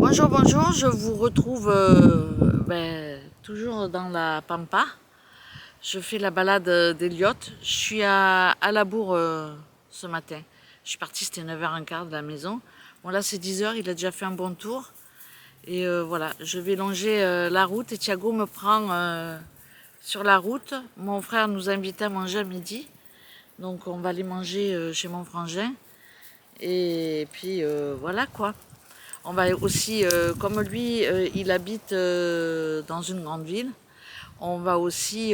Bonjour, bonjour, je vous retrouve toujours dans la Pampa. Je fais la balade d'Eliott. Je suis à la bourre ce matin. Je suis partie, c'était 9h15 de la maison. Bon là c'est 10h, il a déjà fait un bon tour. Et voilà, je vais longer la route et Thiago me prend sur la route. Mon frère nous a invités à manger à midi. Donc on va aller manger chez mon frangin. Et puis voilà quoi. On va aussi, comme lui, il habite dans une grande ville, on va aussi,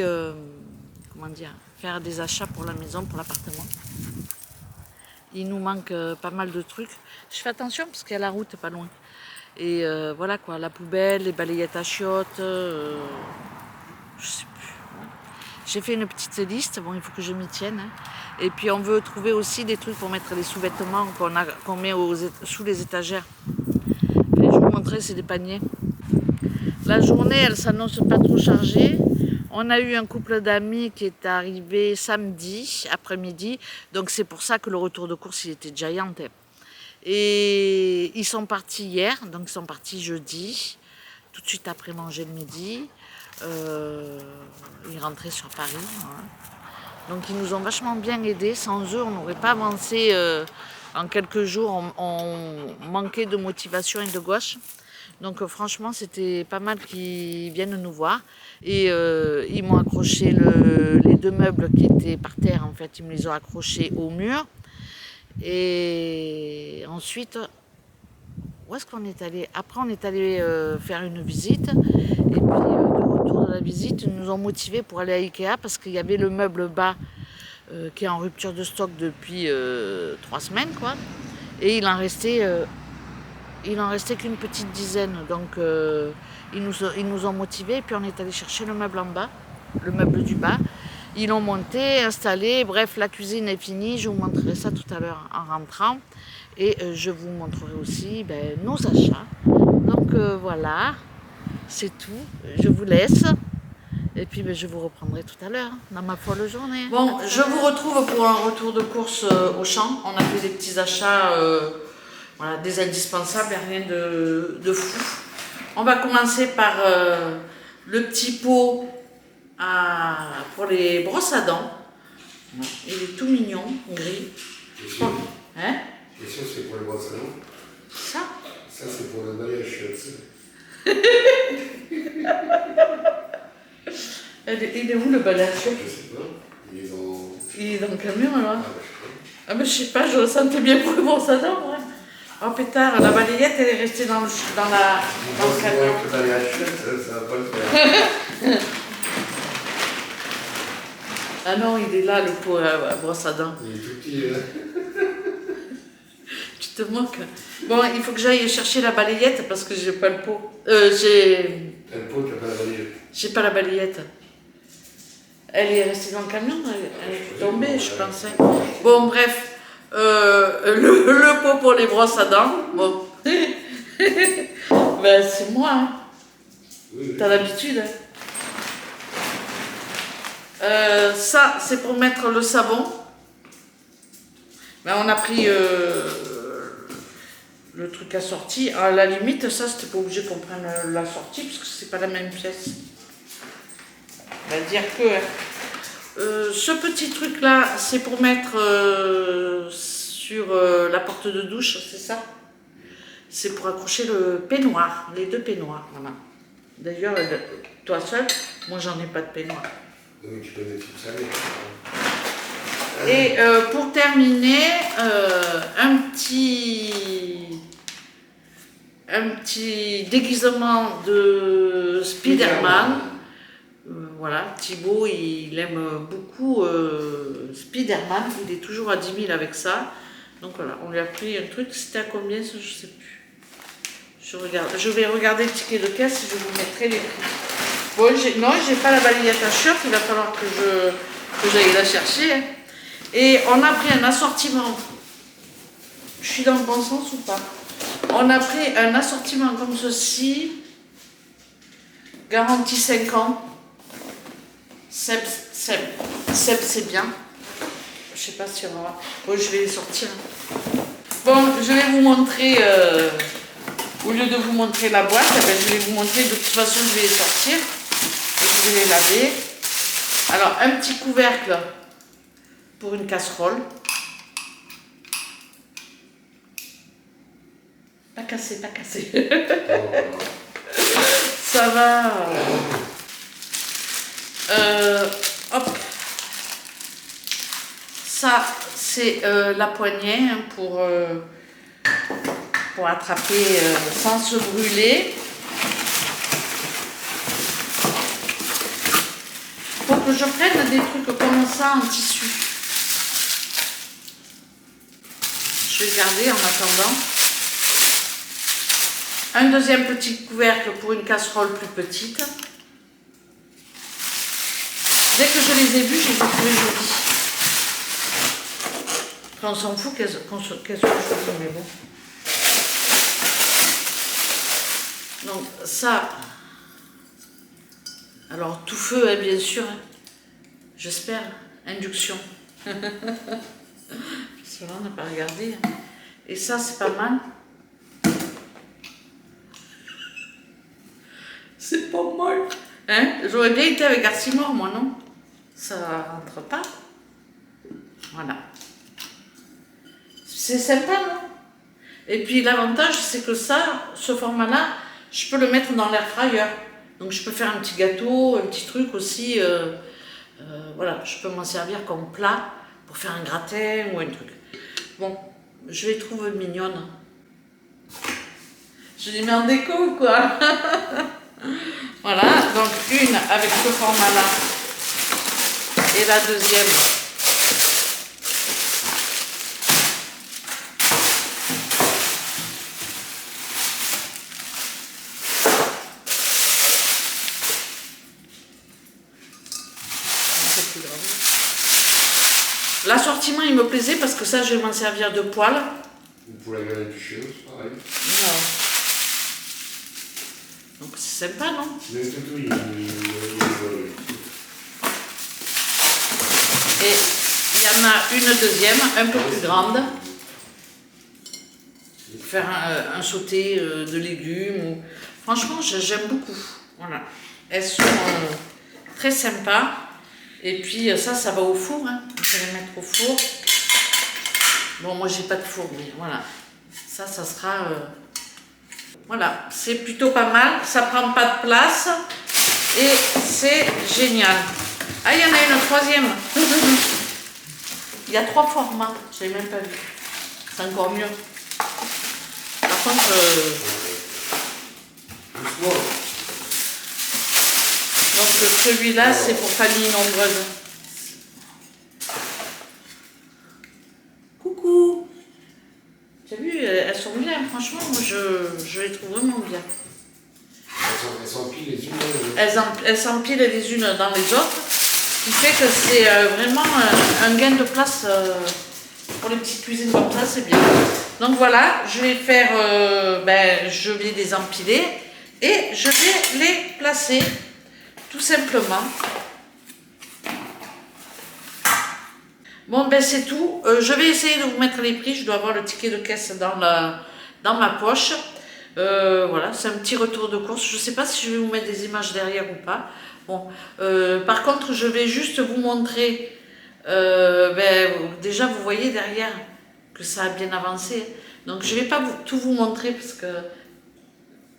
comment dire, faire des achats pour la maison, pour l'appartement. Il nous manque pas mal de trucs. Je fais attention parce qu'il y a la route pas loin. Et voilà quoi, la poubelle, les balayettes à chiottes, je sais plus. J'ai fait une petite liste, bon il faut que je m'y tienne. Hein. Et puis on veut trouver aussi des trucs pour mettre les sous-vêtements qu'on met sous les étagères. Je vais vous montrer, c'est des paniers. La journée, elle s'annonce pas trop chargée. On a eu un couple d'amis qui est arrivé samedi après-midi, donc c'est pour ça que le retour de course, il était giant. Et ils sont partis hier, donc ils sont partis jeudi, tout de suite après manger le midi. Ils rentraient sur Paris. Hein. Donc ils nous ont vachement bien aidés. Sans eux, on n'aurait pas avancé. En quelques jours, on manquait de motivation et de gauche. Donc franchement, c'était pas mal qu'ils viennent nous voir. Et ils m'ont accroché les deux meubles qui étaient par terre, en fait, ils me les ont accrochés au mur. Et ensuite, où est-ce qu'on est allé? Après, on est allé faire une visite. Et puis, de retour de la visite, ils nous ont motivés pour aller à Ikea parce qu'il y avait le meuble bas qui est en rupture de stock depuis 3 semaines, quoi. Et il en restait qu'une petite dizaine. Donc, ils nous ont motivés. Et puis, on est allé chercher le meuble en bas, le meuble du bas. Ils l'ont monté, installé. Bref, la cuisine est finie. Je vous montrerai ça tout à l'heure en rentrant. Et je vous montrerai aussi nos achats. Donc, voilà. C'est tout. Je vous laisse. Et puis je vous reprendrai tout à l'heure dans ma folle journée. Bon, je vous retrouve pour un retour de course au champ. On a fait des petits achats, voilà, des indispensables, rien de fou. On va commencer par le petit pot pour les brosses à dents. Il est tout mignon, gris. Question, Hein? question c'est pour les brosses à dents. Ça? Ça c'est pour le balai à chiottes. Il est où le balai à chiottes? Je sais pas. Il est dans le camion alors? Ah, je sais pas. Ah mais je sais pas, je le sentais bien pour les brosses à dents, ouais. Oh pétard, la balayette elle est restée dans le camion. Le balai à chiottes, ça va pas le faire. Ah non, il est là le pot à brosse à dents. Il est tout petit là. Tu te moques. Bon, il faut que j'aille chercher la balayette parce que j'ai pas le pot. J'ai Le pot, tu as pas la balayette. J'ai pas la balayette. Elle est restée dans le camion, elle est tombée, je pensais. Bon, bref, le pot pour les brosses à dents, bon. Ben, c'est moi, hein. Oui. T'as l'habitude, hein. Ça, c'est pour mettre le savon. Ben, on a pris le truc assorti. À la limite, ça, c'était pas obligé qu'on prenne l'assorti parce que c'est pas la même pièce. On va dire que ce petit truc là c'est pour mettre sur la porte de douche, c'est ça, c'est pour accrocher le peignoir, les deux peignoirs, voilà. D'ailleurs toi seul, moi j'en ai pas de peignoir. Oui, tu peux mettre tout ça. Et pour terminer un petit déguisement de Spider-Man. Voilà, Thibaut, il aime beaucoup Spider-Man, il est toujours à 10 000 avec ça. Donc voilà, on lui a pris un truc, c'était à combien ça, je sais plus. Je vais regarder le ticket de caisse et je vous mettrai les prix. Bon, non, j'ai pas la balayette à chiottes, il va falloir que j'aille la chercher. Hein. Et on a pris un assortiment. Je suis dans le bon sens ou pas? On a pris un assortiment comme ceci, garantie 5 ans. Seb, c'est bien. Je sais pas si on va... Bon, je vais les sortir. Bon, je vais vous montrer Au lieu de vous montrer la boîte, eh ben, je vais vous montrer, de toute façon je vais les sortir et je vais les laver. Alors un petit couvercle pour une casserole. Pas cassé, pas cassé. Ça va. Hop. Ça, c'est la poignée hein, pour attraper sans se brûler. Faut que je prenne des trucs comme ça en tissu. Je vais le garder en attendant. Un deuxième petit couvercle pour une casserole plus petite. Dès que je les ai vus, je les ai trouvés jolis. Après, on s'en fout qu'elles soient jolies, mais bon. Donc ça, alors tout feu, hein, bien sûr, hein. J'espère, induction. Parce que là, on n'a pas regardé. Hein. Et ça, c'est pas mal. C'est pas mal. Hein? J'aurais bien été avec Arcimor, moi, non? Ça rentre pas. Voilà. C'est sympa, non? Et puis l'avantage, c'est que ça, ce format-là, je peux le mettre dans l'air fryer. Donc je peux faire un petit gâteau, un petit truc aussi. Voilà, je peux m'en servir comme plat pour faire un gratin ou un truc. Bon, je les trouve mignonnes. Je les mets en déco ou quoi? Voilà, donc une avec ce format-là et la deuxième. L'assortiment, il me plaisait parce que ça, je vais m'en servir de poêle. Ou pour la galette du chien, c'est pareil. Non. Donc c'est sympa, non? Mais c'est tout, Et il y en a une deuxième, un peu plus grande. Pour faire un sauté de légumes. Ou... Franchement, j'aime beaucoup. Voilà. Elles sont très sympas. Et puis ça va au four. Hein. On peut les mettre au four. Bon, moi, j'ai pas de four, mais voilà. Ça sera... Voilà, c'est plutôt pas mal. Ça prend pas de place. Et c'est génial. Ah, il y en a une troisième. Il y a 3 formats. Je l'ai même pas vu. C'est encore mieux. Par contre... Donc celui-là, c'est pour famille nombreuse. Coucou. Tu as vu, elles sont bien. Franchement, moi, je les trouve vraiment bien. Elles s'empilent les unes dans les autres. Elles s'empilent les unes dans les autres. Ce qui fait que c'est vraiment un gain de place pour les petites cuisines comme ça, c'est bien. Donc voilà, je vais faire, je vais les empiler et je vais les placer tout simplement. Bon ben c'est tout. Je vais essayer de vous mettre les prix. Je dois avoir le ticket de caisse dans ma poche. Voilà, c'est un petit retour de course. Je ne sais pas si je vais vous mettre des images derrière ou pas. Bon, par contre, je vais juste vous montrer. Déjà, vous voyez derrière que ça a bien avancé. Donc, je ne vais pas tout vous montrer parce que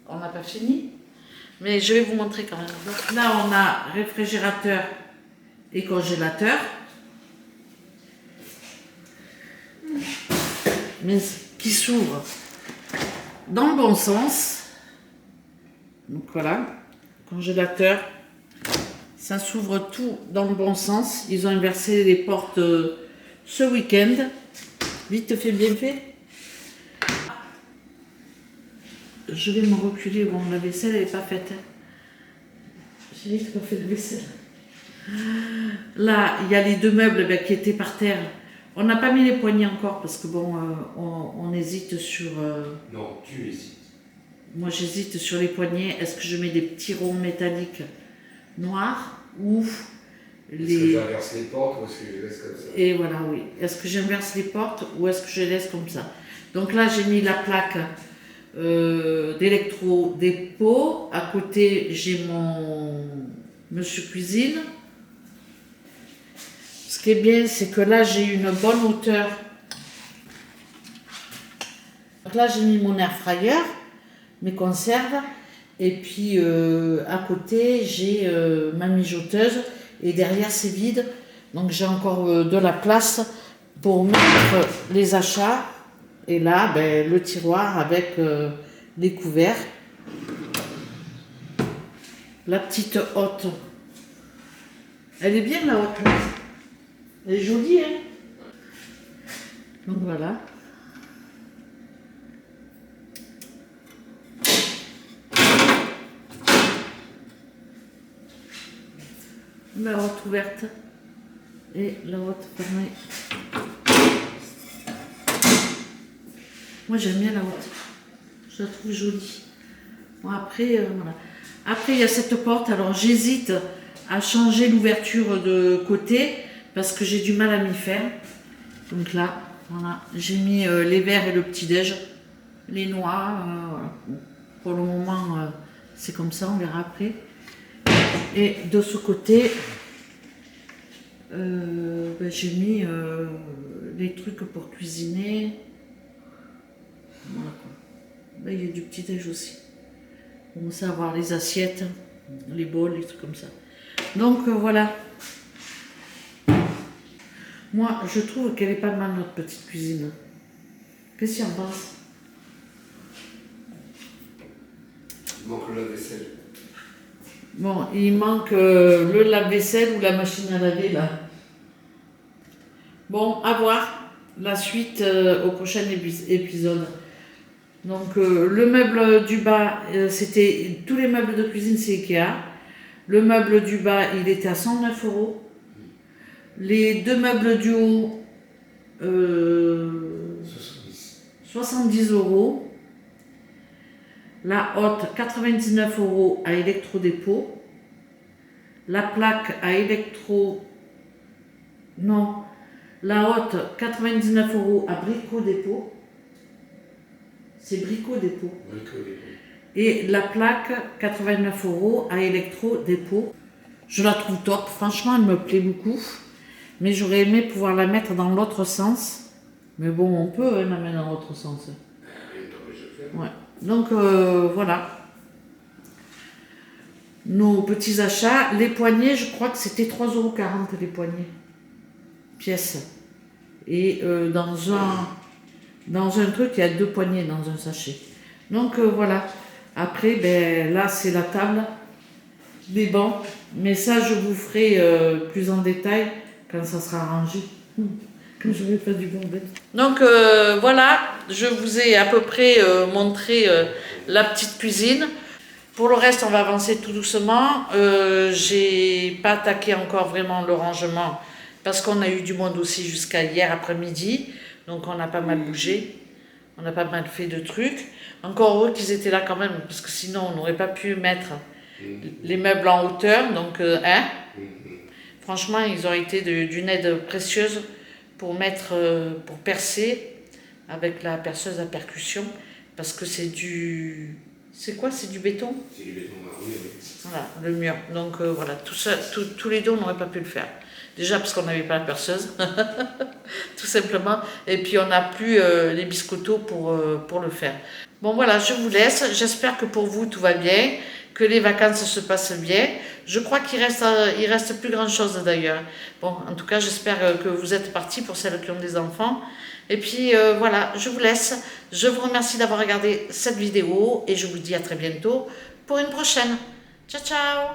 on n'a pas fini. Mais je vais vous montrer quand même. Donc là, on a réfrigérateur et congélateur. Mais qui s'ouvre dans le bon sens. Donc voilà, congélateur, ça s'ouvre tout dans le bon sens. Ils ont inversé les portes ce week-end. Vite fait, bien fait. Je vais me reculer. Bon, la vaisselle n'est pas faite. J'ai vite pas fait la vaisselle. Là, il y a les 2 meubles qui étaient par terre. On n'a pas mis les poignées encore parce que bon, on hésite sur... Non, tu hésites. Moi, j'hésite sur les poignées. Est-ce que je mets des petits ronds métalliques noirs ou les... Est-ce que j'inverse les portes ou est-ce que je les laisse comme ça? Et voilà, oui. Est-ce que j'inverse les portes ou est-ce que je les laisse comme ça? Donc là, j'ai mis la plaque d'électro-dépôt. À côté, j'ai mon monsieur cuisine. Ce qui est bien, c'est que là, j'ai une bonne hauteur. Donc là, j'ai mis mon air fryer, mes conserves. Et puis, à côté, j'ai ma mijoteuse. Et derrière, c'est vide. Donc, j'ai encore de la place pour mettre les achats. Et là, ben, le tiroir avec les couverts. La petite hotte. Elle est bien, la hotte. Elle est jolie, hein. Donc voilà. La hotte ouverte et la hotte fermée. Moi j'aime bien la hotte. Je la trouve jolie. Bon après, voilà. Après il y a cette porte. Alors j'hésite à changer l'ouverture de côté parce que j'ai du mal à m'y faire. Donc là, voilà, j'ai mis les verres et le petit-déj, les noix. Voilà. Bon, pour le moment, c'est comme ça, on verra après. Et de ce côté, ben, j'ai mis les trucs pour cuisiner. Voilà quoi. Là, il y a du petit-déj aussi. On commence à avoir les assiettes, les bols, les trucs comme ça. Donc voilà. Moi, je trouve qu'elle est pas mal, notre petite cuisine. Qu'est-ce qu'il y en pense? Il manque le lave-vaisselle. Bon, il manque le lave-vaisselle ou la machine à laver, là. Bon, à voir la suite au prochain épisode. Donc, le meuble du bas, c'était... Tous les meubles de cuisine, c'est Ikea. Le meuble du bas, il était à 109 €. Les deux meubles du haut, 70 €. La haute, 99 € à électrodépôt. La plaque à électro... Non. La haute, 99 € à bricot-dépôt. C'est bricot-dépôt. Et la plaque, 89 € à électro-dépôt. Je la trouve top. Franchement, elle me plaît beaucoup. Mais j'aurais aimé pouvoir la mettre dans l'autre sens. Mais bon, on peut la mettre dans l'autre sens. Ouais. Donc voilà. Nos petits achats. Les poignées, je crois que c'était 3,40 € les poignées. Pièces. Et dans un truc, il y a 2 poignées dans un sachet. Donc voilà. Après, ben, là, c'est la table. Des bancs. Mais ça, je vous ferai plus en détail quand ça sera rangé. Quand je vais faire du bordel. Donc voilà, je vous ai à peu près montré la petite cuisine. Pour le reste, on va avancer tout doucement. J'ai pas attaqué encore vraiment le rangement parce qu'on a eu du monde aussi jusqu'à hier après-midi. Donc on a pas mal bougé. On a pas mal fait de trucs. Encore heureux qu'ils étaient là quand même, parce que sinon on n'aurait pas pu mettre les meubles en hauteur. Donc, hein, franchement, ils ont été d'une aide précieuse pour mettre, pour percer avec la perceuse à percussion, parce que c'est du... C'est quoi? C'est du béton? C'est du béton marronné, oui. Voilà, le mur. Donc voilà, tout ça, tous les deux, on n'aurait pas pu le faire. Déjà parce qu'on n'avait pas la perceuse, tout simplement. Et puis on n'a plus les biscottos pour le faire. Bon voilà, je vous laisse. J'espère que pour vous, tout va bien, que les vacances se passent bien. Je crois qu'il reste plus grand chose d'ailleurs. Bon, en tout cas, j'espère que vous êtes partis pour celles qui ont des enfants. Et puis voilà, je vous laisse. Je vous remercie d'avoir regardé cette vidéo et je vous dis à très bientôt pour une prochaine. Ciao, ciao!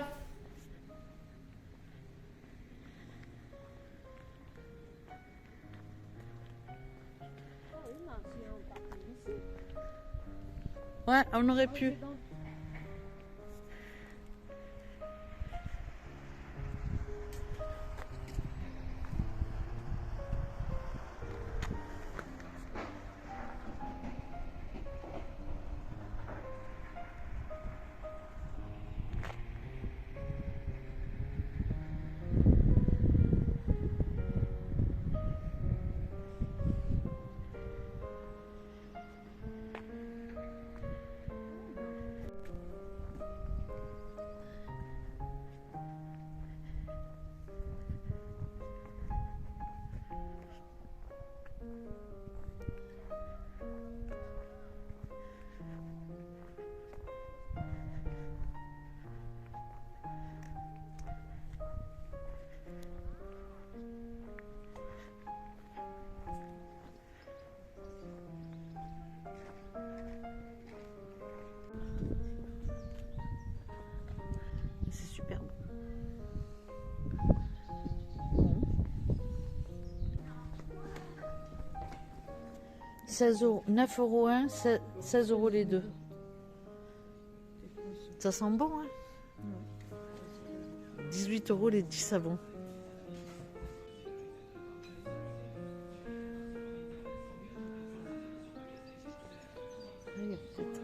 Ouais, on aurait pu. 16 euros, 9 euros un, 16 euros les deux. Ça sent bon, hein? 18 euros les 10 savons. Ah, il y a peut-être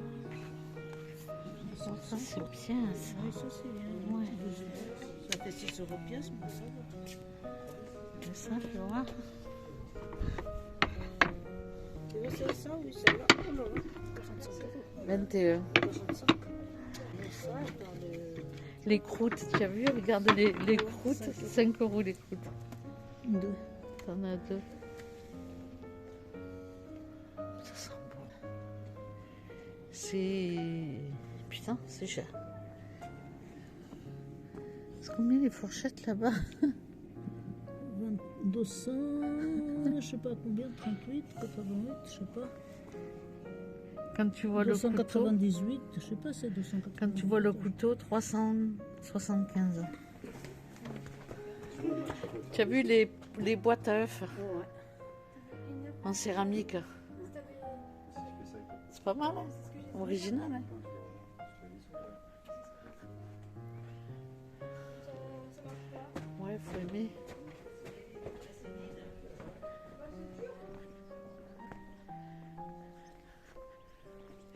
ça, c'est bien ça. Oui, ça c'est bien. Ouais. Ça fait 6 euros pièce, mais ça va. C'est ça, tu vois. Tu veux c'est ça, oui, c'est là. Oh non, 45 euros. 21. 45. Mais ça, dans le... Les croûtes, tu as vu? Regarde les croûtes. 5 euros les croûtes. Deux. T'en as deux. Ça sent bon. C'est... Putain, c'est cher. C'est combien les fourchettes là-bas? 200, je sais pas combien, 38, 88, je sais pas. Quand tu vois le couteau, 298, je sais pas, c'est 298. quand tu vois le couteau, 375. Tu as vu les boîtes à œufs Ouais. en céramique? C'est pas mal, hein? Original, hein? Ouais, faut aimer.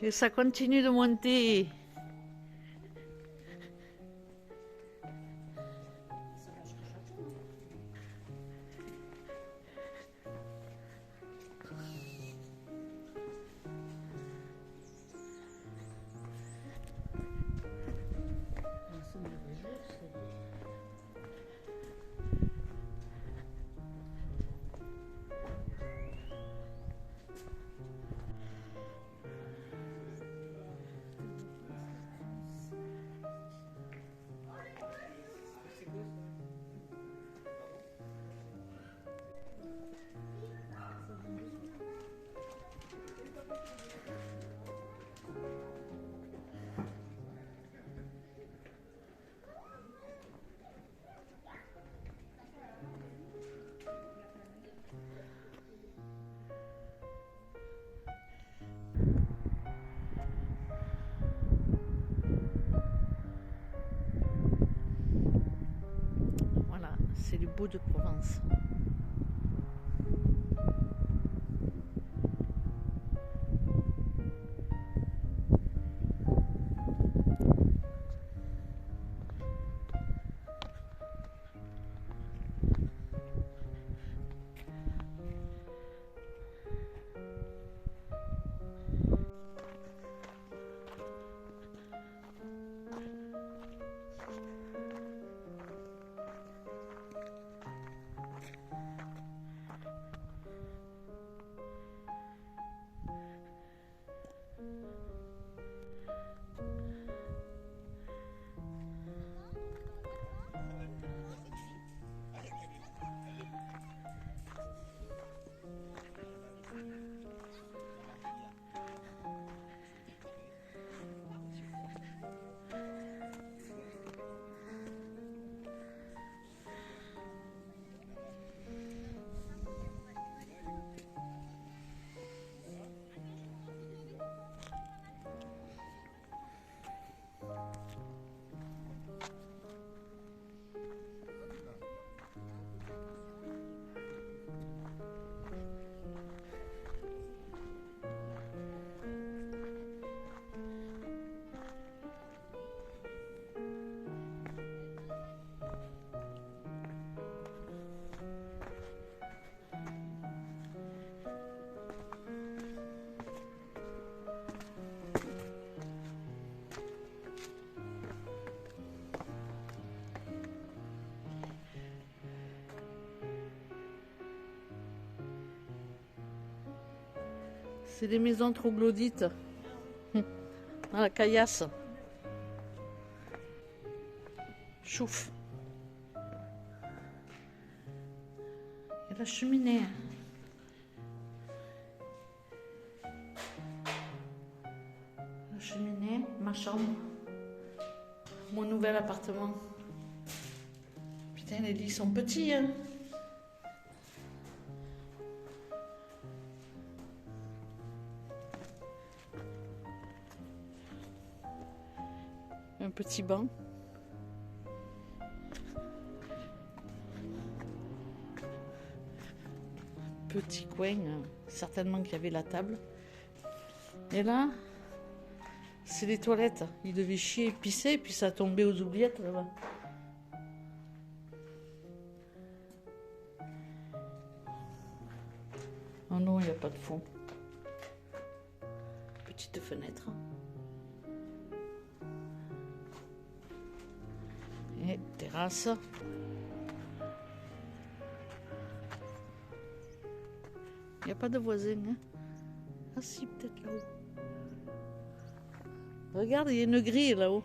Et ça continue de monter. Voilà, c'est le beau de Provence. C'est des maisons troglodytes. Dans la caillasse. Chouf. Et la cheminée. La cheminée, ma chambre. Mon nouvel appartement. Putain, les lits sont petits, hein. Un petit banc. Petit coin, certainement qu'il y avait la table. Et là, c'est les toilettes. Il devait chier et pisser, puis ça a tombé aux oubliettes là-bas. Oh non, il n'y a pas de fond. Petite fenêtre. Et terrasse. Il n'y a pas de voisin. Hein? Ah si, peut-être là-haut. Regarde, il y a une grille là-haut.